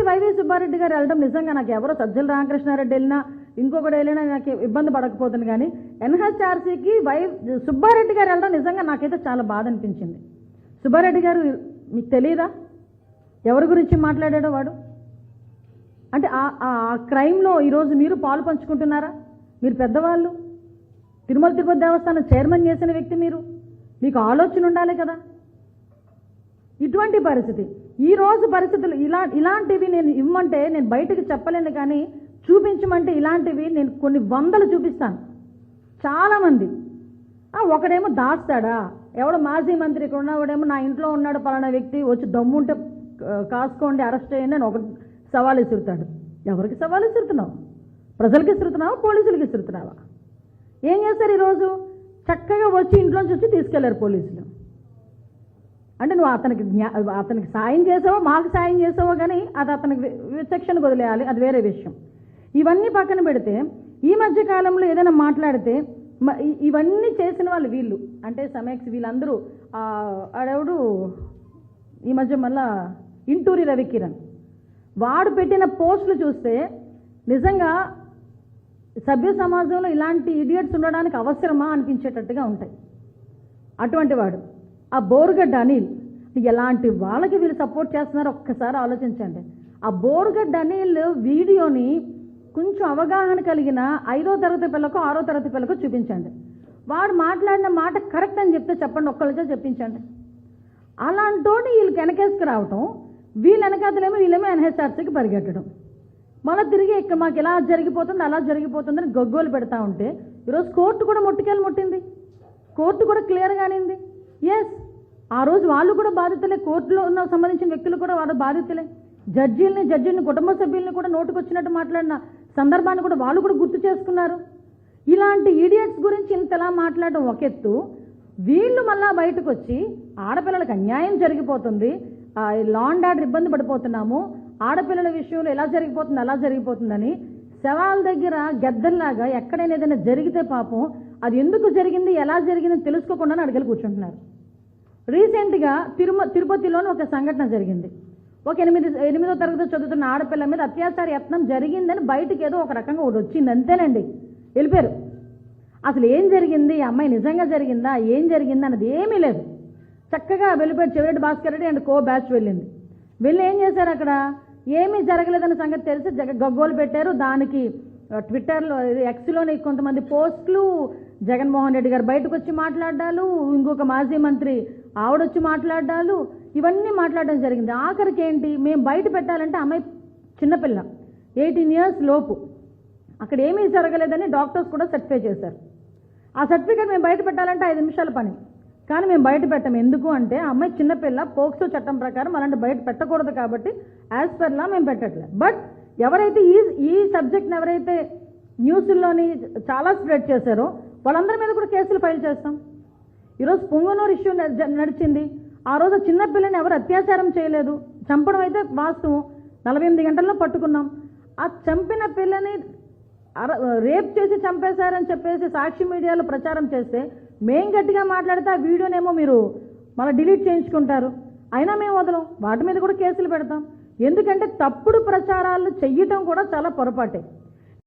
YV Subbareddy గారు వెళ్ళడం నిజంగా నాకు ఎవరో సజ్జల రామకృష్ణారెడ్డి వెళ్ళినా ఇంకొకటి వెళ్ళినా నాకు ఇబ్బంది పడకపోతుంది, కానీ ఎన్హెచ్ఆర్సీకి సుబ్బారెడ్డి గారు వెళ్ళడం నిజంగా నాకైతే చాలా బాధ అనిపించింది. సుబ్బారెడ్డి గారు మీకు తెలియదా ఎవరి గురించి మాట్లాడాడో వాడు? అంటే ఆ క్రైమ్లో ఈరోజు మీరు పాలు పంచుకుంటున్నారా? మీరు పెద్దవాళ్ళు, తిరుమల తిరుపతి దేవస్థానం చైర్మన్ చేసిన వ్యక్తి మీరు, మీకు ఆలోచన ఉండాలి కదా. ఇటువంటి పరిస్థితి ఈరోజు పరిస్థితులు ఇలాంటివి నేను ఇవ్వమంటే నేను బయటకు చెప్పలేను, కానీ చూపించమంటే ఇలాంటివి నేను కొన్ని వందలు చూపిస్తాను. చాలామంది ఒకడేమో దాస్తాడా, ఎవడో మాజీ మంత్రి ఇక్కడ ఉన్నవాడేమో నా ఇంట్లో ఉన్నాడు పలానా వ్యక్తి వచ్చి దమ్ముంటే కాసుకోండి అరెస్ట్ చేయండి అని ఒక సవాల్ విసురుతాడు. ఎవరికి సవాల్ విసురుతున్నావు? ప్రజలకి విసురుతున్నావా, పోలీసులకి విసురుతున్నావా? ఏం చేస్తారు ఈరోజు? చక్కగా వచ్చి ఇంట్లోంచి వచ్చి తీసుకెళ్లారు పోలీసులు. అంటే నువ్వు అతనికి సాయం చేసావో మాకు సాయం చేసావో, కానీ అది అతనికి విచక్షణకు వదిలేయాలి, అది వేరే విషయం. ఇవన్నీ పక్కన పెడితే ఈ మధ్య కాలంలో ఏదైనా మాట్లాడితే ఇవన్నీ చేసిన వాళ్ళు వీళ్ళు, అంటే సమేక్స్ వీళ్ళందరూ ఆడెవడు ఈ మధ్య మళ్ళా ఇంటూరి రవికిరణ్ వాడు పెట్టిన పోస్టులు చూస్తే నిజంగా సభ్య సమాజంలో ఇలాంటి ఇడియట్స్ ఉండడానికి అవసరమా అనిపించేటట్టుగా ఉంటాయి. అటువంటి వాడు ఆ బోరుగడ్డ అనిల్, ఎలాంటి వాళ్ళకి వీళ్ళు సపోర్ట్ చేస్తున్నారో ఒక్కసారి ఆలోచించండి. ఆ బోరుగడ్డ అనిల్ వీడియోని కొంచెం అవగాహన కలిగిన 5వ తరగతి పిల్లకు 6వ తరగతి పిల్లకు చూపించండి. వాడు మాట్లాడిన మాట కరెక్ట్ అని చెప్తే చెప్పండి, ఒక్కళ్ళతో చెప్పించండి. అలాంటోని వీళ్ళకి వెనకేసుకు రావటం, వీళ్ళు వీళ్ళేమో ఎన్హెచ్ఆర్సీకి పరిగెట్టడం, మళ్ళీ తిరిగి ఇక్కడ మాకు ఇలా జరిగిపోతుంది అలా జరిగిపోతుందని గొగ్గోలు పెడతా ఉంటే ఈరోజు కోర్టు కూడా ముట్టింది. కోర్టు కూడా క్లియర్గానింది. ఎస్, ఆ రోజు వాళ్ళు కూడా బాధితులే, కోర్టులో ఉన్న సంబంధించిన వ్యక్తులు కూడా వాళ్ళు బాధితులే. జడ్జిని కుటుంబ సభ్యుల్ని కూడా నోటుకొచ్చినట్టు మాట్లాడిన సందర్భాన్ని కూడా వాళ్ళు కూడా గుర్తు చేసుకున్నారు. ఇలాంటి ఈడియట్స్ గురించి ఇంతలా మాట్లాడడం ఒక ఎత్తు, వీళ్ళు మళ్ళా బయటకు వచ్చి ఆడపిల్లలకు అన్యాయం జరిగిపోతుంది, లా అండ్ ఆర్డర్ ఇబ్బంది పడిపోతున్నాము, ఆడపిల్లల విషయంలో ఎలా జరిగిపోతుంది అలా జరిగిపోతుందని శవాల దగ్గర గద్దల్లాగా ఎక్కడైనా ఏదైనా జరిగితే పాపం అది ఎందుకు జరిగింది ఎలా జరిగిందని తెలుసుకోకుండా అడగలు కూర్చుంటున్నారు. రీసెంట్గా తిరుపతిలోని ఒక సంఘటన జరిగింది. ఒక 8వ తరగతి చదువుతున్న ఆడపిల్ల మీద అత్యాచార యత్నం జరిగిందని బయటకు ఏదో ఒక రకంగా ఒకటి వచ్చింది, అంతేనండి, వెళ్ళిపోయారు. అసలు ఏం జరిగింది, అమ్మాయి నిజంగా జరిగిందా, ఏం జరిగింది అన్నది ఏమీ లేదు. చక్కగా వెళ్ళిపోయారు. Chevireddy Bhaskar Reddy and co batch వెళ్ళింది. వెళ్ళి ఏం చేశారు, అక్కడ ఏమీ జరగలేదన్న సంగతి తెలిసి గగ్గోలు పెట్టారు. దానికి ట్విట్టర్లో ఎక్స్లోని కొంతమంది పోస్టులు, జగన్మోహన్ రెడ్డి గారు బయటకు వచ్చి మాట్లాడాలు, ఇంకొక మాజీ మంత్రి ఆవిడొచ్చి మాట్లాడాలు, ఇవన్నీ మాట్లాడడం జరిగింది. ఆఖరికి ఏంటి, మేము బయట పెట్టాలంటే అమ్మాయి చిన్నపిల్ల 18 years లోపు, అక్కడ ఏమీ జరగలేదని డాక్టర్స్ కూడా సర్టిఫై చేశారు. ఆ సర్టిఫికేట్ మేము బయట పెట్టాలంటే 5 నిమిషాల పని, కానీ మేము బయట పెట్టాము. ఎందుకు అంటే ఆ అమ్మాయి చిన్నపిల్ల, పోక్సో చట్టం ప్రకారం అలాంటి బయట పెట్టకూడదు కాబట్టి యాజ్ పర్ లా మేము పెట్టట్లేదు. బట్ ఎవరైతే ఈ సబ్జెక్ట్ని ఎవరైతే న్యూస్లోని చాలా స్ప్రెడ్ చేశారో వాళ్ళందరి మీద కూడా కేసులు ఫైల్ చేస్తాం. ఈరోజు పొంగనూరు ఇష్యూ నడిచింది. ఆ రోజు చిన్నపిల్లని ఎవరు అత్యాచారం చేయలేదు, చంపడం అయితే వాస్తవం, 48 గంటల్లో పట్టుకున్నాం. ఆ చంపిన పిల్లని రేప్ చేసి చంపేశారని చెప్పేసి సాక్షి మీడియాలో ప్రచారం చేస్తే మేం గట్టిగా మాట్లాడితే ఆ వీడియోనేమో మీరు మళ్ళీ డిలీట్ చేయించుకుంటారు. అయినా మేము వదలం, వాటి మీద కూడా కేసులు పెడతాం. ఎందుకంటే తప్పుడు ప్రచారాలు చెయ్యటం కూడా చాలా పొరపాటే.